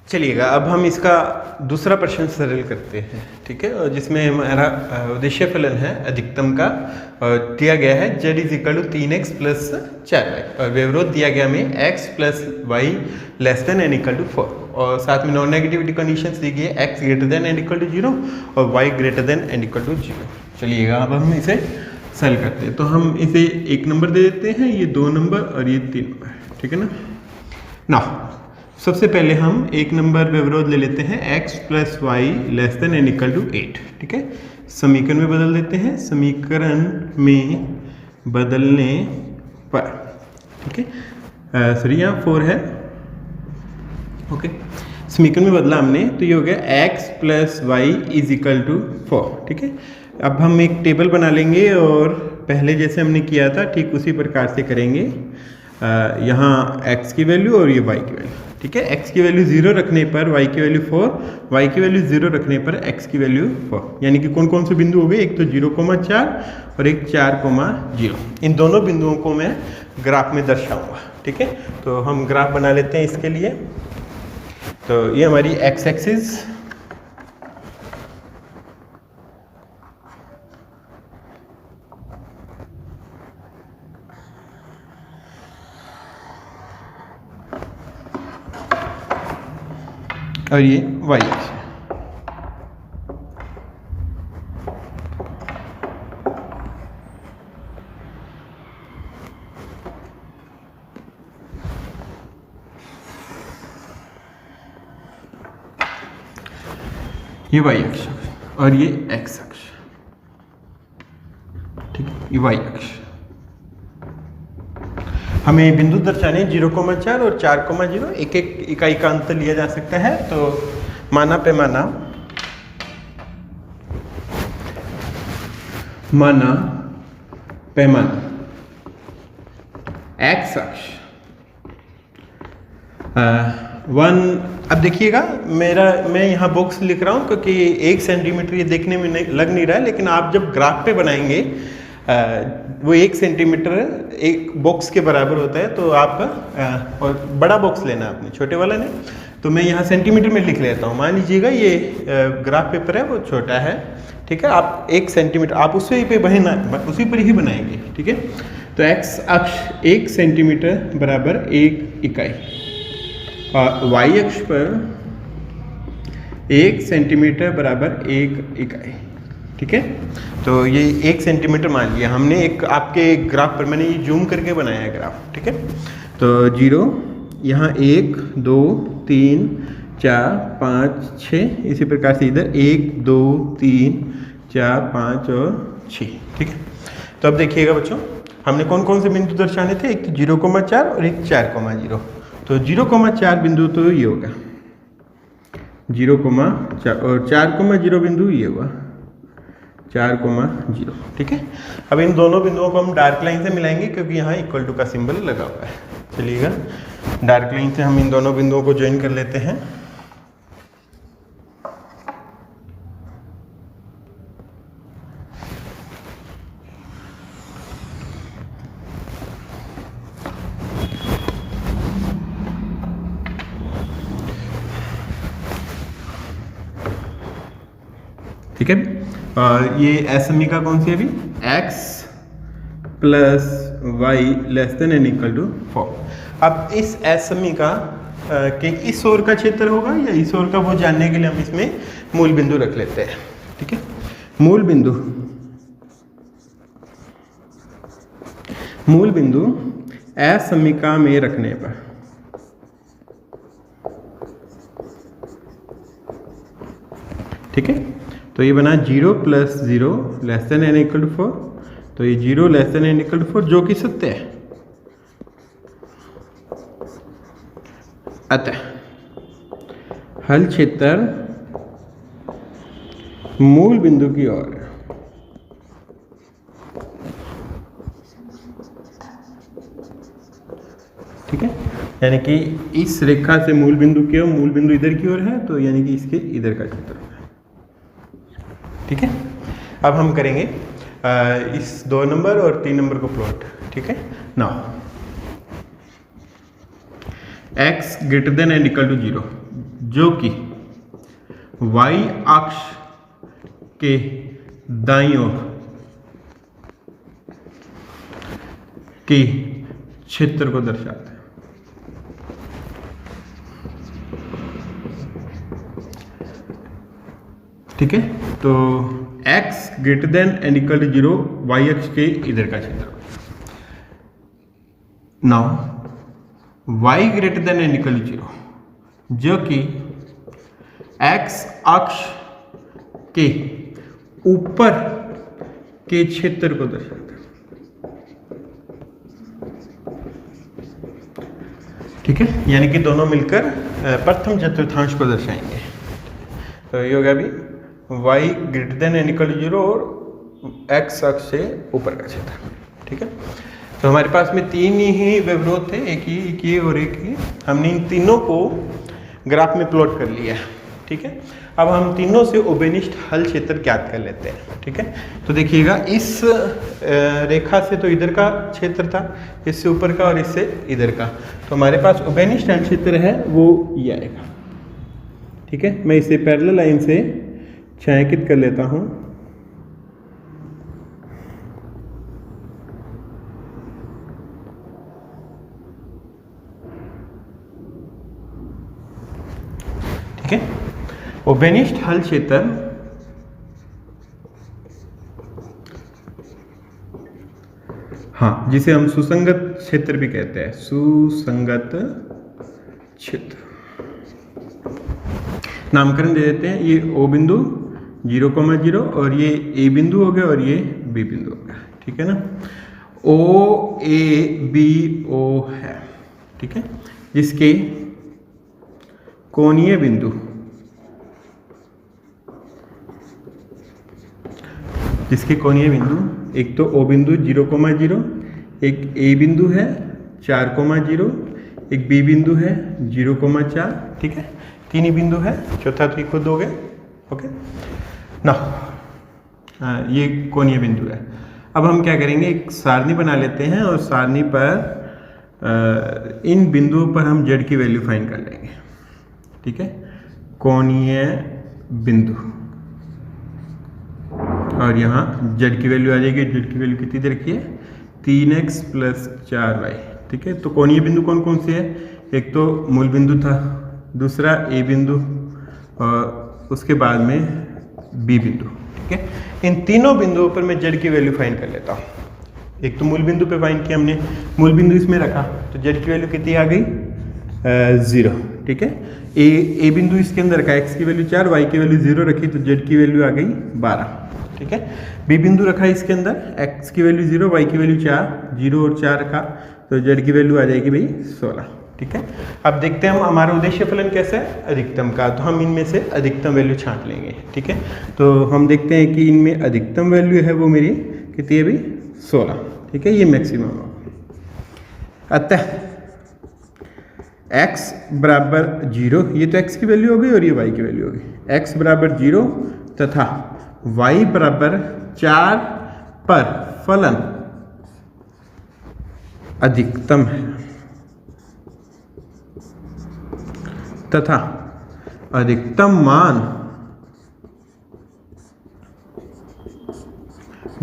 चलिएगा अब हम इसका दूसरा प्रश्न सरल करते हैं, ठीक है। और जिसमें हमारा उद्देश्य फलन है अधिकतम का, और दिया गया है z is equal to 3x plus 4y, और व्यवरोध दिया गया हमें x plus y less than and equal to 4, और साथ में नॉन नेगेटिविटी कंडीशंस दी गई है x greater than and equal to 0 और y greater than and equal to 0। चलिएगा अब हम इसे सरल करते हैं। तो हम इसे 1 नंबर दे देते हैं, ये 2 नंबर और ये 3 नंबर, ठीक है ना। सबसे पहले हम 1 नंबर व्यवरोध ले लेते हैं x plus y less than and equal to 8, ठीक है। समीकरण में बदल देते हैं, समीकरण में बदलने पर, ठीक है, सॉरी यहाँ 4 है, ओके। समीकरण में बदला हमने तो ये हो गया x plus y is equal to 4, ठीक है। अब हम एक टेबल बना लेंगे और पहले जैसे हमने किया था ठीक उसी प्रकार से करेंगे। यहाँ x की वैल्यू और ये y की वैल्यू, ठीक है। x की वैल्यू 0 रखने पर y की वैल्यू 4, y की वैल्यू 0 रखने पर x की वैल्यू 4, यानी कि कौन कौन से बिंदु हो गए, एक तो 0,4 और एक 4,0। इन दोनों बिंदुओं को मैं ग्राफ में दर्शाऊंगा, ठीक है। तो हम ग्राफ बना लेते हैं इसके लिए। तो ये हमारी x एक्सिस, और ये y एक्सिस। ये y अक्ष और ये x अक्ष, ठीक है, ये y अक्ष। हमें बिंदु दर्शाने 0,4 और 4,0, एक एक इकाई का अंतर लिया जा सकता है। तो माना पैमाना, माना पैमाना x अक्ष 1। अब देखिएगा मैं यहाँ बॉक्स लिख रहा हूँ क्योंकि 1 सेंटीमीटर ये देखने में लग नहीं रहा है, लेकिन आप जब ग्राफ पे बनाएंगे वो 1 सेंटीमीटर एक बॉक्स के बराबर होता है। तो आप और बड़ा बॉक्स लेना आपने, छोटे वाला नहीं। तो मैं यहाँ सेंटीमीटर में लिख लेता हूँ। मान लीजिएगा ये ग्राफ पेपर है वो छोटा है, ठीक है। आप 1 सेंटीमीटर आप उसी पर ही बनाएंगे, ठीक है। तो x अक्ष 1 सेंटीमीटर बराबर 1 इकाई, और y अक्ष पर 1 सेंटीमीटर बराबर 1 इकाई, ठीक है। तो ये 1 सेंटीमीटर मान लिया हमने। एक आपके ग्राफ पर मैंने ये जूम करके बनाया है ग्राफ, ठीक है। तो 0 यहाँ 1 2 3 4 5 6, इसी प्रकार से इधर 1 2 3 4 5 और 6, ठीक है। तो अब देखिएगा बच्चों, हमने कौन कौन से बिंदु दर्शाने थे, एक तो 0,4 और एक 4,0। तो 0,4 बिंदु तो ये होगा 0,4 और 4,0 बिंदु ये हुआ 4,0, ठीक है। अब इन दोनों बिंदुओं को हम डार्क लाइन से मिलाएंगे क्योंकि यहाँ इक्वल टू का सिंबल लगा हुआ है। चलिएगा डार्क लाइन से हम इन दोनों बिंदुओं को ज्वाइन कर लेते हैं। ठीक है, और ये असमीका कौन सी है अभी, x plus y less than and equal to 4। अब इस असमीका के इस ओर का क्षेत्र होगा या इस ओर का, वो जानने के लिए हम इसमें मूल बिंदु रख लेते हैं, ठीक है। मूल बिंदु असमीका में रखने पर, ठीक है। तो ये बना 0 plus 0 less than and equal to 4। तो ये 0 less than and equal to 4 जो कि सत्य है। अतः हल क्षेत्र मूल बिंदु की ओर है। ठीक है, यानी कि इस रेखा से मूल बिंदु की ओर, मूल बिंदु इधर की ओर है, तो यानी कि इसके इधर का क्षेत्र है। ठीक है, अब हम करेंगे इस 2 नंबर और 3 नंबर को प्लॉट। ठीक है, now x greater than and equal to 0, जो कि y अक्ष के दाईं ओर के क्षेत्र को दर्शाता है। ठीक है, तो x greater than and equal to 0 y अक्ष के इधर का क्षेत्र। Now y greater than and equal to 0 जो कि x अक्ष के ऊपर के क्षेत्र को दर्शाता है। ठीक है, यानी कि दोनों मिलकर प्रथम चतुर्थांश को दर्शाएंगे। तो ये होगा अभी y greater than and equal to 0 और x अक्ष से ऊपर का क्षेत्र। ठीक है, तो हमारे पास में तीन ही व्यवरोध थे, एक ये और एक ये। हमने इन तीनों को ग्राफ में प्लॉट कर लिया है। ठीक है, अब हम तीनों से उभयनिष्ठ हल क्षेत्र ज्ञात कर लेते हैं। ठीक है, तो देखिएगा इस रेखा से तो इधर का क्षेत्र था, इससे ऊपर का और इससे इधर का, तो हमारे पास उभयनिष्ठ हल क्षेत्र है वो ये आएगा। ठीक है, मैं इसे पैरेलल लाइन से छायांकित कर लेता हूं। ठीक है, उभयनिष्ठ हल क्षेत्र हाँ, जिसे हम सुसंगत क्षेत्र भी कहते हैं, सुसंगत क्षेत्र नामकरण दे देते हैं। ये O बिंदु 0,0 और ये A बिंदु हो गया और ये B बिंदु हो गया। ठीक है ना, O A B O है। ठीक है, जिसके कोणीय बिंदु एक तो O बिंदु 0,0, एक A बिंदु है 4,0, एक B बिंदु है 0,4। ठीक है, तीन ही बिंदु है, चौथा तो खुद हो गया। ओके ना, ये कोणीय बिंदु है। अब हम क्या करेंगे, एक सारणी बना लेते हैं और सारणी पर इन बिंदुओं पर हम z की वैल्यू फाइंड कर लेंगे। ठीक है, कोणीय बिंदु और यहाँ z की वैल्यू आ जाएगी। z की वैल्यू कितनी दे रखी है, 3x + 4y। ठीक है, तो कोणीय बिंदु कौन कौन से है, एक तो मूल बिंदु था, दूसरा A बिंदु और उसके बाद में B बिंदु। ठीक है, इन तीनों बिंदुओं पर मैं z की वैल्यू फाइंड कर लेता हूँ। एक तो मूल बिंदु पे फाइंड किया हमने, मूल बिंदु इसमें रखा तो z की वैल्यू कितनी आ गई, 0। ठीक है, A बिंदु इसके अंदर रखा, x की वैल्यू 4, y की वैल्यू 0 रखी तो z की वैल्यू आ गई 12। ठीक है, B बिंदु रखा इसके अंदर, x की वैल्यू 0, y की वैल्यू 4, 0 और 4 रखा तो z की वैल्यू आ जाएगी भाई 16। ठीक है, अब देखते हैं हम हमारा उद्देश्य फलन कैसा है, अधिकतम का, तो हम इनमें से अधिकतम वैल्यू छांट लेंगे। ठीक है, तो हम देखते हैं कि इनमें अधिकतम वैल्यू है वो मेरी कितनी है भाई, 16। ठीक है, ये मैक्सिमम होगा। अतः x बराबर 0, ये तो x की वैल्यू हो गई और ये y की वैल्यू हो गई। x बराबर 0 तथा y बराबर 4 पर फलन अधिकतम है तथा अधिकतम मान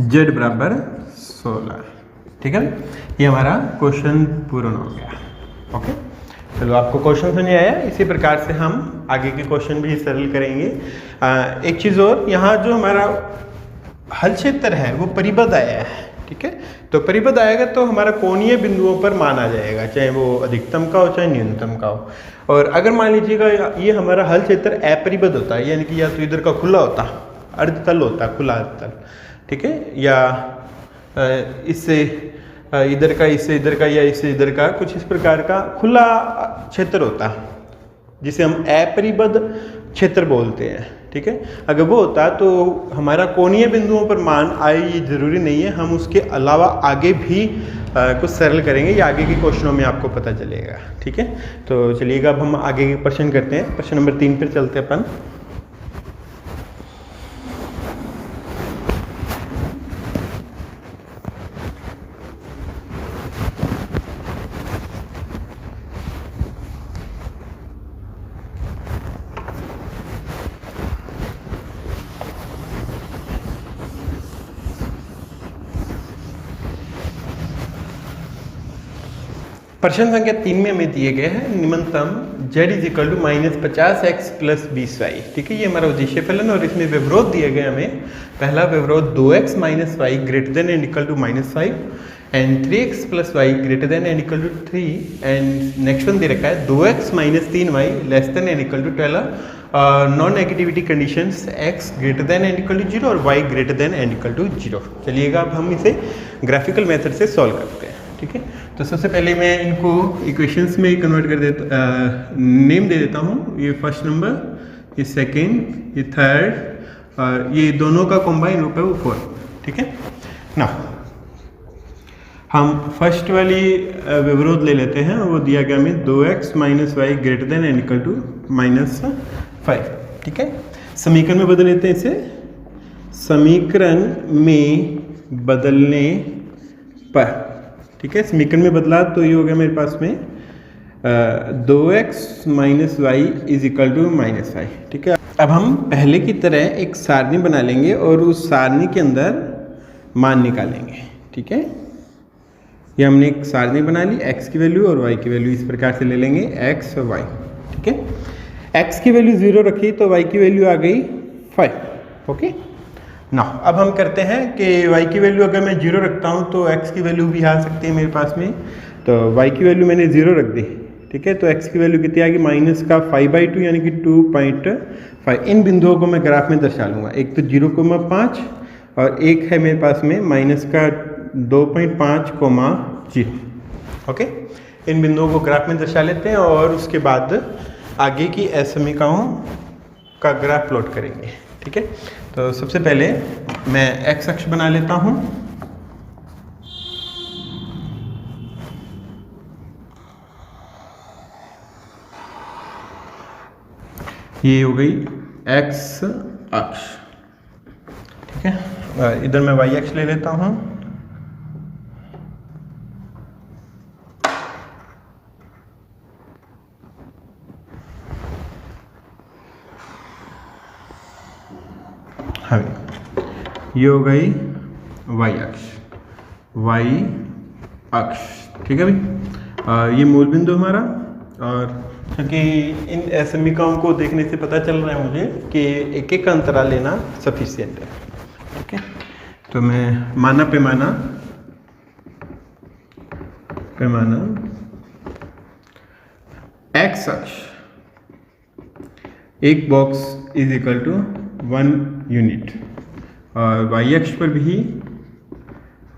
z बराबर 16। ठीक है, ये हमारा क्वेश्चन पूर्ण हो गया। ओके, चलो आपको क्वेश्चन समझ आया। इसी प्रकार से हम आगे के क्वेश्चन भी सरल करेंगे। एक चीज़ और, यहाँ जो हमारा हल क्षेत्र है वो परिबद्ध आया है। ठीक है, तो परिबद्ध आएगा तो हमारा कोणीय बिंदुओं पर मान आ जाएगा, चाहे वो अधिकतम का हो चाहे न्यूनतम का हो। और अगर मान लीजिएगा ये हमारा हल क्षेत्र अपरिबद्ध होता है, यानी कि या तो इधर का खुला होता, अर्धतल होता, खुला अर्धतल। ठीक है, या इससे इधर का, इससे इधर का, या इससे इधर का, कुछ इस प्रकार का खुला क्षेत्र होता, जिसे हम अपरिबद्ध क्षेत्र बोलते हैं। ठीक है, अगर वो होता तो हमारा कोणीय बिंदुओं पर मान आए ये जरूरी नहीं है, हम उसके अलावा आगे भी कुछ सरल करेंगे, ये आगे के क्वेश्चनों में आपको पता चलेगा। ठीक है, तो चलिएगा अब हम आगे के प्रश्न करते हैं। प्रश्न नंबर 3 पर चलते हैं अपन। प्रश्न संख्या 3 में हमें दिए गए हैं निम्नतम z is equal to -50x plus 20y। ठीक है, ये हमारा उद्देश्य फलन और इसमें विवरोध दिए गए हमें। पहला विवरोध 2x minus Y greater than and equal to -5 and 3x plus Y greater than and equal to 3 and next one दे रखा है 2x minus 3y less than and equal to 12 non negativity conditions x greater than and equal to 0 और y greater than and equal to 0। चलिएगा अब हम इसे graphical method से solve करते हैं। ठीक है, तो सबसे पहले मैं इनको इक्वेशंस में कन्वर्ट कर देता नेम दे देता हूँ। ये फर्स्ट नंबर, ये सेकेंड, ये थर्ड और ये दोनों का कॉम्बाइन रूप है वो 4। ठीक है ना, हम फर्स्ट वाली विवरोध ले लेते हैं। वो दिया गया हमें 2x minus Y greater than and equal to -5। ठीक है, समीकरण में बदल लेते हैं इसे। समीकरण में बदलने पर, ठीक है, समीकरण में बदला तो ये हो गया मेरे पास में 2x minus y is equal to -5। ठीक है, अब हम पहले की तरह एक सारणी बना लेंगे और उस सारणी के अंदर मान निकालेंगे। ठीक है, ये हमने एक सारणी बना ली, x की वैल्यू और y की वैल्यू इस प्रकार से ले लेंगे x और y। ठीक है, x की वैल्यू 0 रखी तो y की वैल्यू आ गई 5। ओके ना, अब हम करते हैं कि y की वैल्यू अगर मैं 0 रखता हूँ तो x की वैल्यू भी आ सकती है मेरे पास में। तो y की वैल्यू मैंने 0 रख दी। ठीक है, तो x की वैल्यू कितनी आ गई -5/2 यानी कि 2.5। इन बिंदुओं को मैं ग्राफ में दर्शा लूँगा। एक तो 0,5 और एक है मेरे पास में -2.5,0। ओके, इन बिंदुओं को ग्राफ में दर्शा लेते हैं और उसके बाद आगे की असमीकाओं का ग्राफ प्लॉट करेंगे। ठीक है, तो सबसे पहले मैं x अक्ष बना लेता हूँ। ये हो गई x अक्ष। ठीक है, इधर मैं y अक्ष ले लेता हूँ। ये हो गई y अक्ष, y अक्ष। ठीक है भाई, ये मूल बिंदु हमारा। और क्योंकि इन असमीकाओं को देखने से पता चल रहा है मुझे कि एक एक का अंतराल लेना सफिशिएंट है। ठीक है, तो मैं पैमाना x अक्ष एक box is equal to 1 unit और y अक्ष पर भी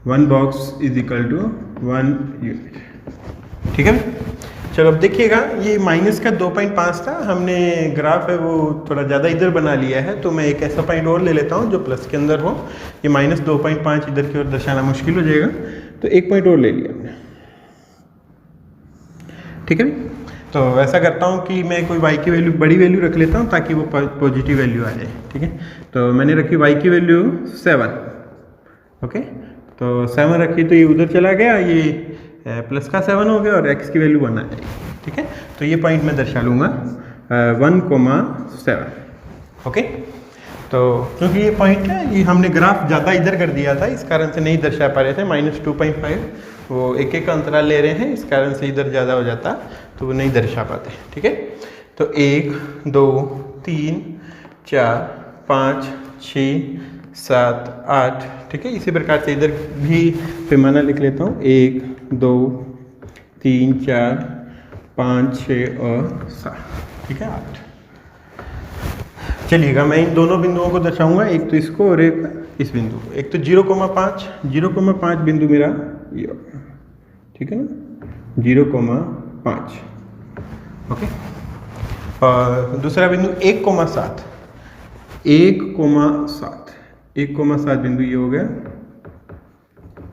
1 box is equal to 1 unit. ठीक है, चलो अब देखिएगा, ये माइनस का 2.5 था, हमने ग्राफ है वो थोड़ा ज़्यादा इधर बना लिया है। तो मैं एक ऐसा पॉइंट और ले लेता हूँ जो प्लस के अंदर हो। ये -2.5 इधर की ओर दर्शाना मुश्किल हो जाएगा, तो एक पॉइंट और ले लिया हमने। ठीक है, तो ऐसा करता हूँ कि मैं कोई y की वैल्यू बड़ी वैल्यू रख लेता हूँ ताकि वो पॉजिटिव वैल्यू आ जाए। ठीक है, तो मैंने रखी y की वैल्यू 7। ओके, तो 7 रखी तो ये उधर चला गया, ये प्लस का 7 हो गया और x की वैल्यू 1 आ जाएगी। ठीक है, तो ये पॉइंट मैं दर्शा लूँगा 1,7। ओके, तो क्योंकि ये पॉइंट है, ये हमने ग्राफ ज़्यादा इधर कर दिया था, इस कारण से नहीं दर्शा पा रहे थे। -2.5 वो एक एक का अंतराल ले रहे हैं, इस कारण से इधर ज़्यादा हो जाता तो वो नहीं दर्शा पाते। ठीक है, तो 1, 2, 3, 4, 5, 6, 7, 8। ठीक है, इसी प्रकार से इधर भी पैमाना लिख लेता हूँ 1, 2, 3, 4, 5, 6 और 7। ठीक है, 8। चलिएगा, मैं इन दोनों बिंदुओं को दर्शाऊंगा, एक तो इसको और एक इस बिंदु को। एक तो 0,5 बिंदु मेरा ये होगा। ठीक है ना, 0,5। ओके, और दूसरा बिंदु 1,7 बिंदु ये हो गया।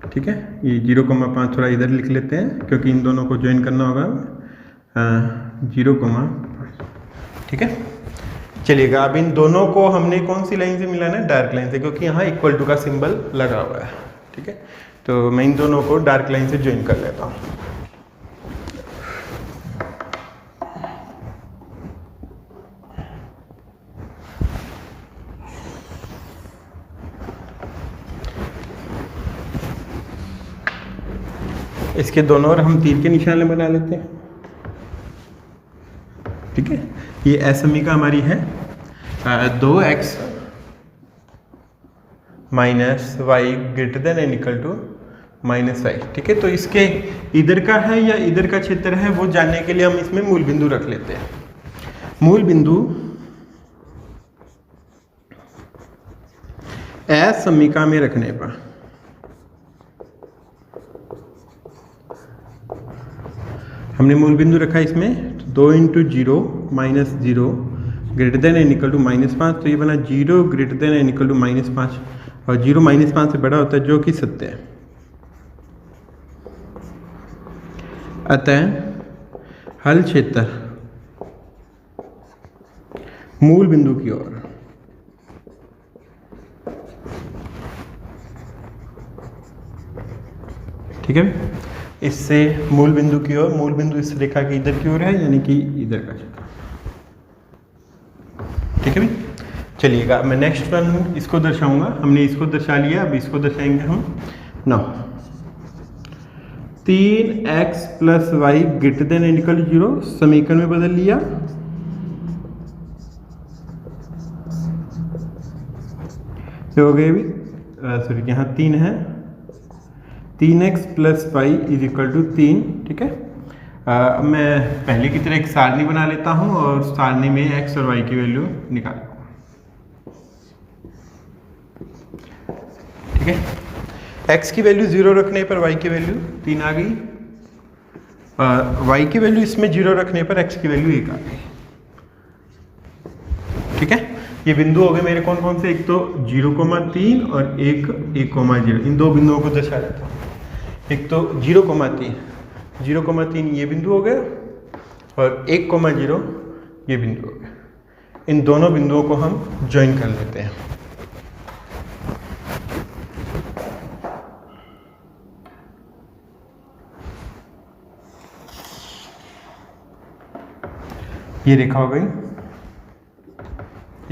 ठीक है, ये 0,5 थोड़ा इधर लिख लेते हैं क्योंकि इन दोनों को ज्वाइन करना होगा 0,5। ठीक है, चलिएगा, अब इन दोनों को हमने कौन सी लाइन से मिलाना है? डार्क लाइन से, क्योंकि यहाँ इक्वल टू का सिंबल लगा हुआ है। ठीक है, तो मैं इन दोनों को डार्क लाइन से ज्वाइन कर लेता हूँ। इसके दोनों ओर हम तीर के निशान बना लेते हैं। ठीक है, ये असमीका हमारी है 2x minus Y greater than and equal to minus y. ठीक है, तो इसके इधर का है या इधर का क्षेत्र है वो जानने के लिए हम इसमें मूल बिंदु रख लेते हैं। मूल बिंदु असमीका में रखने पर हमने मूल बिंदु रखा इसमें 2 into 0 minus 0 greater than and equal to -5, तो ये बना 0 greater than and equal to -5 और 0 -5 से बड़ा होता है जो कि सत्य है। अतः हल क्षेत्र मूल बिंदु की ओर ठीक है, इससे मूल बिंदु की ओर, मूल बिंदु इस रेखा की इधर की ओर है यानी कि इधर का क्षेत्र। ठीक है भाई, चलिएगा मैं नेक्स्ट वन इसको दर्शाऊंगा। हमने इसको दर्शा लिया, अब इसको दर्शाएंगे हम। 9 3x plus Y greater than and equal to 0 समीकरण में बदल लिया। हो गए भी, सॉरी यहाँ 3 है, 3x plus y is equal to 3। ठीक है, मैं पहले की तरह एक सारणी बना लेता हूँ और सारणी में x और y की वैल्यू निकाल। ठीक है, x की वैल्यू 0 रखने पर y की वैल्यू 3 आ गई, y की वैल्यू इसमें 0 रखने पर x की वैल्यू 1 आ गई। ठीक है, ये बिंदु हो गए मेरे कौन कौन से, एक तो 0,3 और एक 1,0। इन दो बिंदुओं को दर्शा देता हूँ। एक तो 0,3 ये बिंदु हो गया और 1,0 ये बिंदु हो गया। इन दोनों बिंदुओं को हम ज्वाइन कर लेते हैं। ये रेखा हो गई,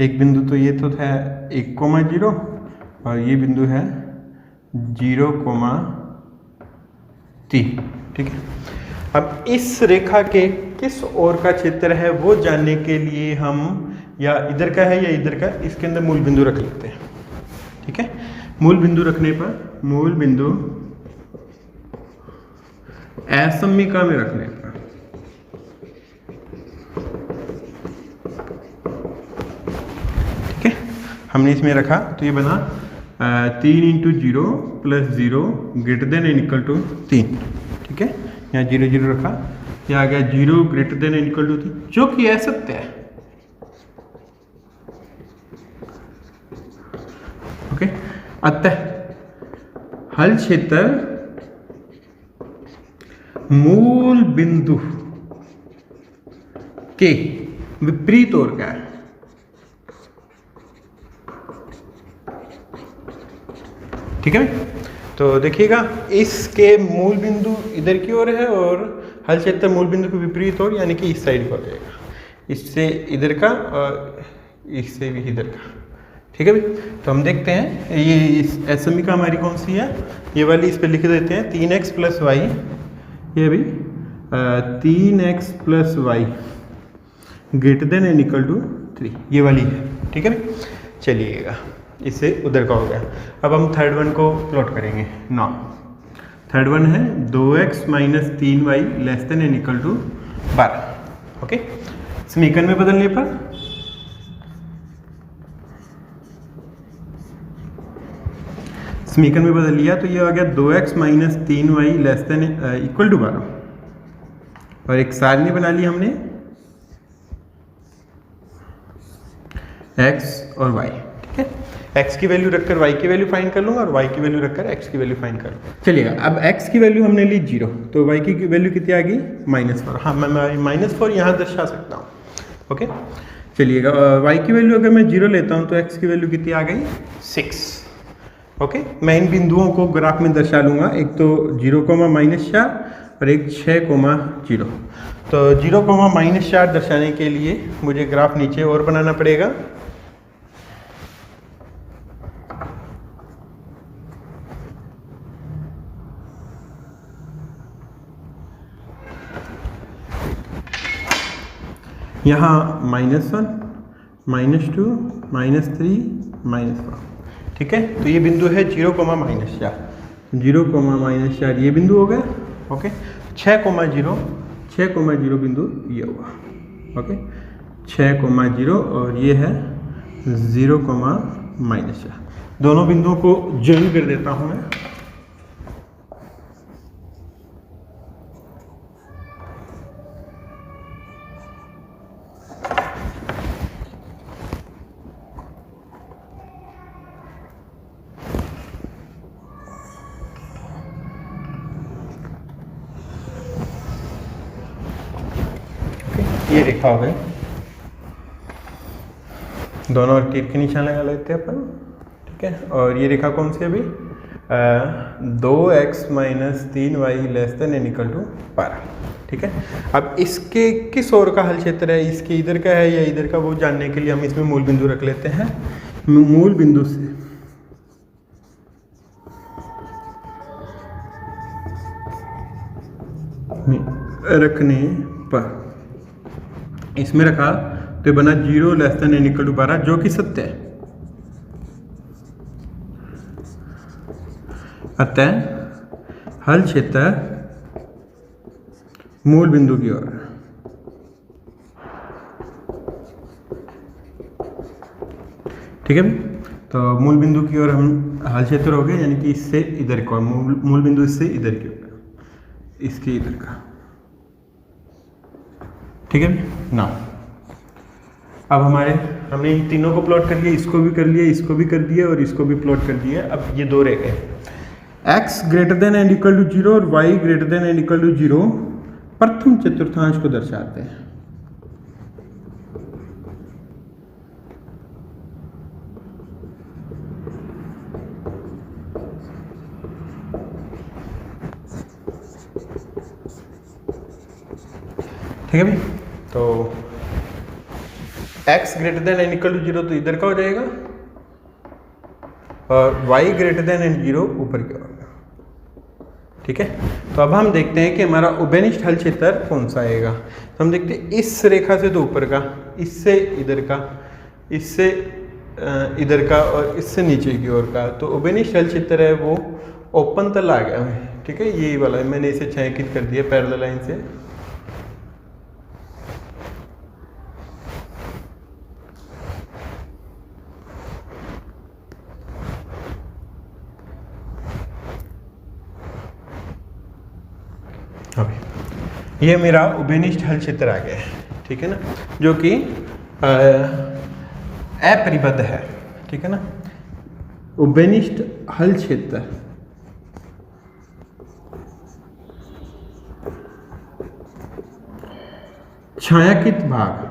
एक बिंदु तो ये तो था 1,0 और ये बिंदु है 0,3। ठीक है, अब इस रेखा के किस ओर का क्षेत्र है वो जानने के लिए हम या इधर का है या इधर का, इसके अंदर मूल बिंदु रख लेते हैं। ठीक है, मूल बिंदु रखने पर, मूल बिंदु असमीका में रखने पर हमने इसमें रखा तो ये बना 3 into 0 plus 0 greater than and equal to 3। ठीक है, यहाँ 0 0 रखा, यहाँ आ गया 0 greater than and equal to 3, जो कि असत्य है। ओके, अतः हल क्षेत्र मूल बिंदु के विपरीत ओर का है। ठीक है, तो देखिएगा इसके मूल बिंदु इधर की ओर है और हल क्षेत्र मूल बिंदु के विपरीत ओर यानी कि इस साइड को जाएगा, इससे इधर का और इससे भी इधर का। ठीक है भाई, तो हम देखते हैं ये इस असमीका हमारी कौन सी है, ये वाली इस पे लिख देते हैं 3x प्लस वाई, ये भी 3x plus Y greater than and equal to 3, ये वाली है। ठीक है भाई, चलिएगा इससे उधर का हो गया। अब हम थर्ड वन को प्लॉट करेंगे। नौ थर्ड वन है 2x minus 3y less than and equal to 12। Okay, समीकरण में बदलने पर समीकरण में बदल लिया तो ये आ गया 2x minus 3y less than equal to 12 और एक सारणी बना ली हमने x और y। ठीक है, x की वैल्यू रखकर y की वैल्यू फाइंड कर लूंगा और y की वैल्यू रखकर x की वैल्यू फाइंड कर लूंगा। चलिएगा, अब x की वैल्यू हमने ली 0 तो y की वैल्यू कितनी आ गई -4। हाँ, मैं -4 यहाँ दर्शा सकता हूँ। ओके, चलिएगा, y की वैल्यू अगर मैं 0 लेता हूँ तो x की वैल्यू कितनी आ गई 6। ओके, मैं इन बिंदुओं को ग्राफ में दर्शा लूंगा, एक तो 0, -4 और एक 6,0। तो 0, -4 दर्शाने के लिए मुझे ग्राफ नीचे और बनाना पड़ेगा। यहाँ -1, -2, -3, -1, ठीक है। तो ये बिंदु है 0, -4, 0, -4 ये बिंदु हो गया। ओके, 6,0 बिंदु ये हुआ। ओके, 6,0 और ये है 0, -4। दोनों बिंदुओं को ज्वाइन कर देता हूँ मैं। ये रेखा हो गई, दोनों ओर तीर के निशान लगा लेते हैं अपन, ठीक है। और ये रेखा कौन सी अभी 2x - 3y ≤ 12, ठीक है। अब इसके किस ओर का हल क्षेत्र है, इसके इधर का है या इधर का, वो जानने के लिए हम इसमें मूल बिंदु रख लेते हैं। मूल बिंदु से रखने पर इसमें रखा तो बना 0 ≤ 12, जो कि सत्य है। अतः हल क्षेत्र मूल बिंदु की ओर, ठीक है। तो मूल बिंदु की ओर हम हल क्षेत्र हो गए, यानी कि इससे इधर का मूल बिंदु, इससे इधर की ओर, इसके इधर का, ठीक है ना। अब हमने इन तीनों को प्लॉट कर लिया, इसको भी कर लिया, इसको भी कर दिया और इसको भी प्लॉट कर दिया। अब ये दो रह गए, x > ≤ 0 और y > = 0 प्रथम चतुर्थांश को दर्शाते हैं। ठीक है भाई, तो x > = 0 तो इधर का हो जाएगा और y > 0 ऊपर की ओर, ठीक है। तो अब हम देखते हैं कि हमारा उभयनिष्ठ हल क्षेत्र कौन सा आएगा। तो हम देखते हैं इस रेखा से तो ऊपर का, इससे इधर का, इससे इधर का और इससे नीचे की ओर का। तो उभयनिष्ठ हल क्षेत्र है वो ओपन तल आ गया है, ठीक है। यही वाला मैंने इसे छायांकित कर दिया पैरेलल लाइन से। ये मेरा उभयनिष्ठ हल क्षेत्र आ गया है, ठीक है ना, जो कि अपरिबद्ध है, ठीक है ना। उभयनिष्ठ हल क्षेत्र छायांकित भाग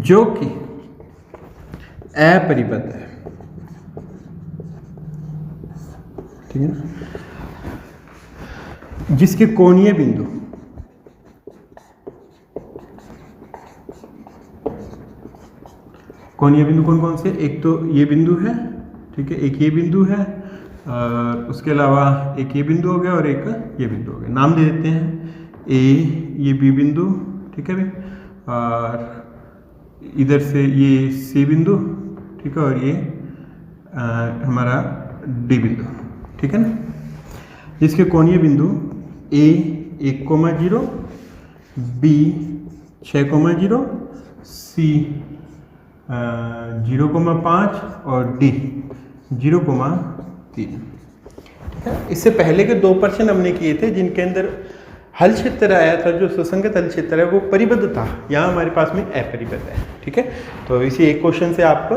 जो कि अपरिबद्ध है, ठीक है ना, जिसके कोणीय बिंदु कौन कौन से, एक तो ये बिंदु है, ठीक है, एक ये बिंदु है और उसके अलावा एक ये बिंदु हो गया और एक ये बिंदु हो गया। नाम दे देते हैं ए, ये बी बिंदु, ठीक है भाई, और इधर से ये सी बिंदु, ठीक है, और ये हमारा डी बिंदु, ठीक है ना, जिसके कोणीय बिंदु ए 1,0, बी 6,0, सी 0,5 और डी 0,3, ठीक है। इससे पहले के 2 प्रश्न हमने किए थे जिनके अंदर हल क्षेत्र आया था, जो सुसंगत हल क्षेत्र है वो परिबद्ध था, यहाँ हमारे पास में अपरिबद्ध है, ठीक है। तो इसी एक क्वेश्चन से आप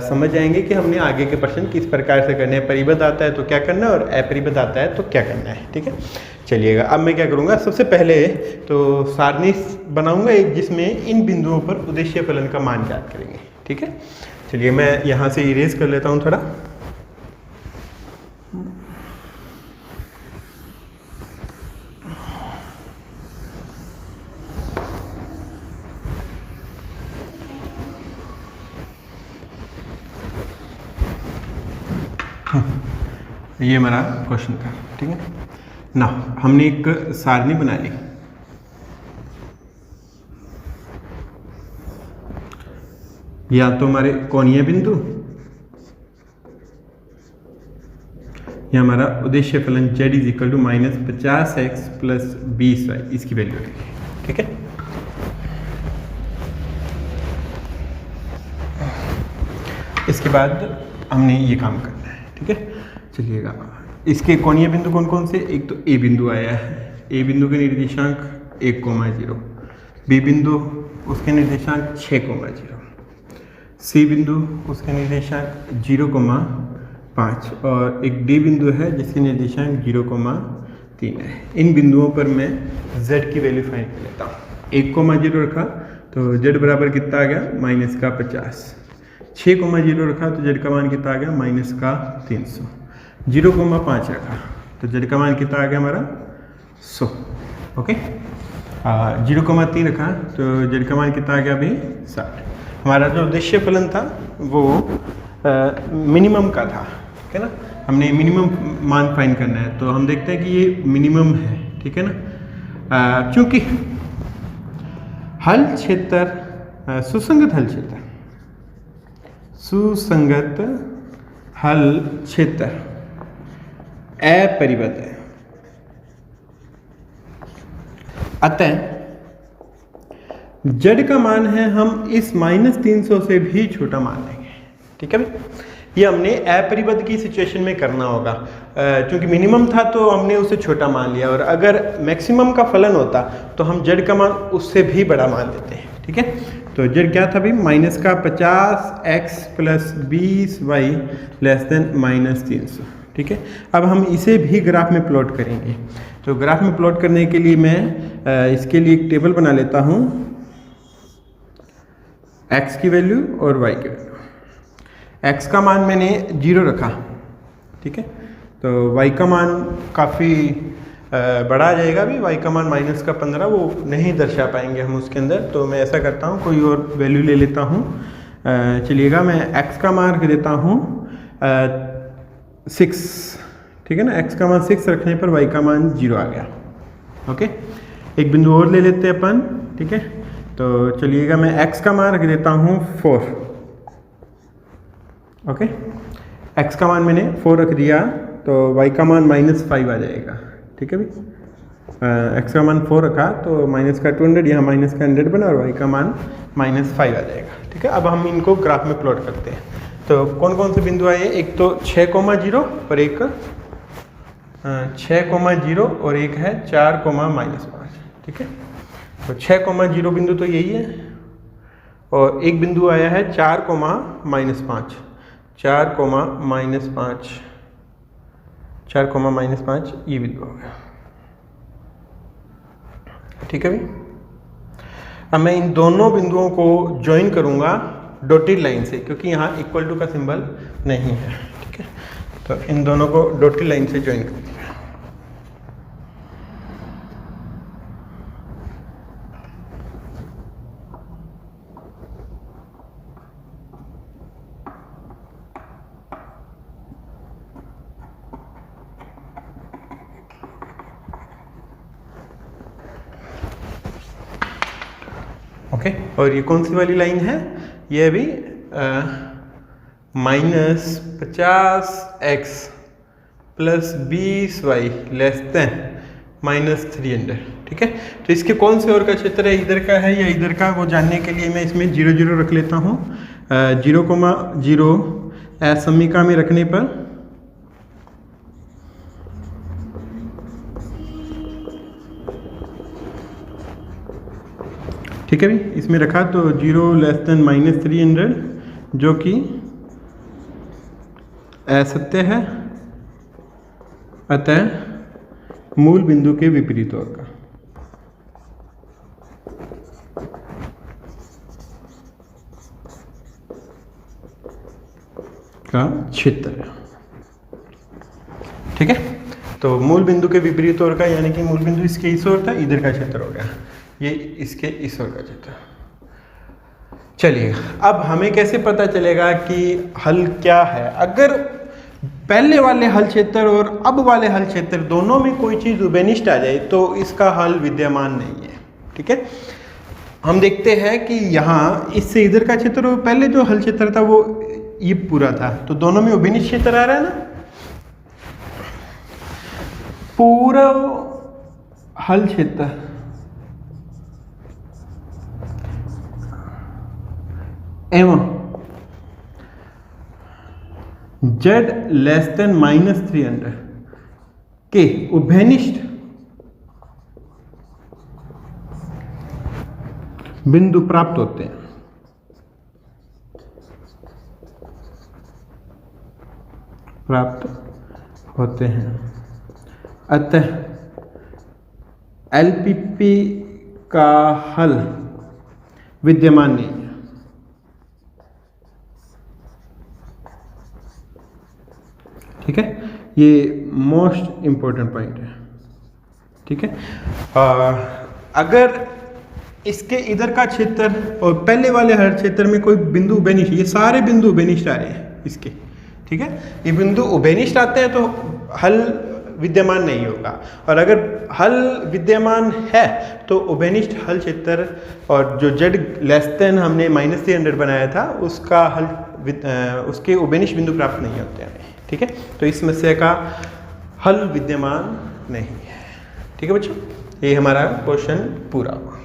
समझ जाएंगे कि हमने आगे के प्रश्न किस प्रकार से करने हैं। परिबद्ध आता है तो क्या करना है और अपरिबद्ध आता है तो क्या करना है, ठीक है। चलिएगा, अब मैं क्या करूँगा, सबसे पहले तो सारणी बनाऊँगा एक, जिसमें इन बिंदुओं पर उद्देश्य फलन का मान ज्ञात करेंगे, ठीक है। चलिए मैं यहाँ से इरेज कर लेता हूँ थोड़ा। ये मेरा क्वेश्चन था, ठीक है। ना हमने एक सारणी बना ली। या तो हमारे कोणीय बिंदु या हमारा उद्देश्य फलन z is equal to -50x plus 20y इसकी वैल्यू है, ठीक है। इसके बाद हमने ये काम करना है, ठीक है। चलिएगा, इसके कोणीय बिंदु कौन कौन से, एक तो ए बिंदु आया है, ए बिंदु के निर्देशांक 1,0, बी बिंदु उसके निर्देशांक 6,0, सी बिंदु उसके निर्देशांक 0,5 और एक डी बिंदु है जिसके निर्देशांक 0,3 है। इन बिंदुओं पर मैं z की वैल्यू फाइंड कर लेता हूँ। 1,0 रखा तो z बराबर कितना आ गया, -50। 6,0 रखा तो z का मान कितना आ गया, -300। 0,5 रखा तो z का मान कितना आ गया हमारा 100, ओके। 0,3 रखा तो z का मान कितना आ गया अभी 60। हमारा जो उद्देश्य फलन था वो मिनिमम का था, ठीक है ना। हमने मिनिमम मान फाइंड करना है तो हम देखते हैं कि ये मिनिमम है, ठीक है ना। क्योंकि हल क्षेत्र सुसंगत हल क्षेत्र अपरिबद्ध है, अतः z का मान है हम इस -300 से भी छोटा मान लेंगे, ठीक है भाई। ये हमने अपरिबद्ध की सिचुएशन में करना होगा, क्योंकि मिनिमम था तो हमने उसे छोटा मान लिया, और अगर मैक्सिमम का फलन होता तो हम z का मान उससे भी बड़ा मान लेते हैं, ठीक है। तो z क्या था भाई, -50x plus 20y less than -300, ठीक है। अब हम इसे भी ग्राफ में प्लॉट करेंगे। तो ग्राफ में प्लॉट करने के लिए मैं इसके लिए एक टेबल बना लेता हूँ, x की वैल्यू और y की वैल्यू। x का मान मैंने 0 रखा, ठीक है। तो y का मान काफ़ी बड़ा आ जाएगा भी, y का मान -15 वो नहीं दर्शा पाएंगे हम उसके अंदर। तो मैं ऐसा करता हूँ, कोई और वैल्यू ले लेता हूँ। चलिएगा, मैं x का मान रख देता हूँ 6, ठीक है ना। x का मान 6 रखने पर y का मान 0 आ गया, ओके। एक बिंदु और ले लेते हैं अपन, ठीक है। तो चलिएगा, मैं x का मान रख देता हूँ 4, ओके। x का मान मैंने 4 रख दिया तो y का मान -5 आ जाएगा, ठीक है भाई। x का मान 4 रखा तो माइनस का 200, यहाँ माइनस का 100 बना और y का मान -5 आ जाएगा, ठीक है। अब हम इनको ग्राफ में प्लॉट करते हैं। तो कौन कौन से बिंदु आए, एक तो 6,0 और एक 6,0 और एक है 4,-5, ठीक है। तो 6,0 बिंदु तो यही है, और एक बिंदु आया है 4,-5, 4,-5 ये बिंदु हो गया, ठीक है भाई। अब मैं इन दोनों बिंदुओं को ज्वाइन करूंगा डॉटेड लाइन से, क्योंकि यहाँ इक्वल टू का सिंबल नहीं है, ठीक है। तो इन दोनों को डॉटेड लाइन से ज्वाइन कर दिया। ओके, और ये कौन सी वाली लाइन है, ये अभी -50x plus 20y less than -300, ठीक है। तो इसके कौन से ओर का क्षेत्र है, इधर का है या इधर का, वो जानने के लिए मैं इसमें 0, 0 रख लेता हूँ। 0,0 असमीका में रखने पर ठीक है भी, इसमें रखा तो 0 लेस देन -300 जो कि असत्य है, अतः मूल बिंदु के विपरीत ओर का क्षेत्र है, ठीक है। तो मूल बिंदु के विपरीत ओर का, यानी कि मूल बिंदु इसके इस ओर था, इधर का क्षेत्र हो गया, ये इसके इस ओर का क्षेत्र। चलिए, अब हमें कैसे पता चलेगा कि हल क्या है। अगर पहले वाले हल क्षेत्र और अब वाले हल क्षेत्र दोनों में कोई चीज़ उभयनिष्ठ आ जाए तो इसका हल विद्यमान नहीं है। ठीक है, हम देखते हैं कि यहाँ इससे इधर का क्षेत्र, पहले जो हल क्षेत्र था वो ये पूरा था, तो दोनों में उभयनिष्ठ क्षेत्र आ रहा है ना। पूरा हल क्षेत्र एवं z लेस देन -300 के उभयनिष्ठ बिंदु प्राप्त होते हैं। अतः एलपीपी का हल विद्यमान नहीं है। ठीक है, ये मोस्ट इंपॉर्टेंट पॉइंट है। ठीक है, अगर इसके इधर का क्षेत्र और पहले वाले हर क्षेत्र में कोई बिंदु उभयनिष्ठ, ये सारे बिंदु उभयनिष्ठ आ रहे हैं इसके। ठीक है, ये बिंदु उभयनिष्ठ आते हैं तो हल विद्यमान नहीं होगा, और अगर हल विद्यमान है तो उभयनिष्ठ हल क्षेत्र और जो z लेस देन हमने -300 बनाया था उसका हल उसके उभयनिष्ठ बिंदु प्राप्त नहीं होते हैं। ठीक है, तो इस समस्या का हल विद्यमान नहीं है। ठीक है बच्चों, ये हमारा क्वेश्चन पूरा हुआ।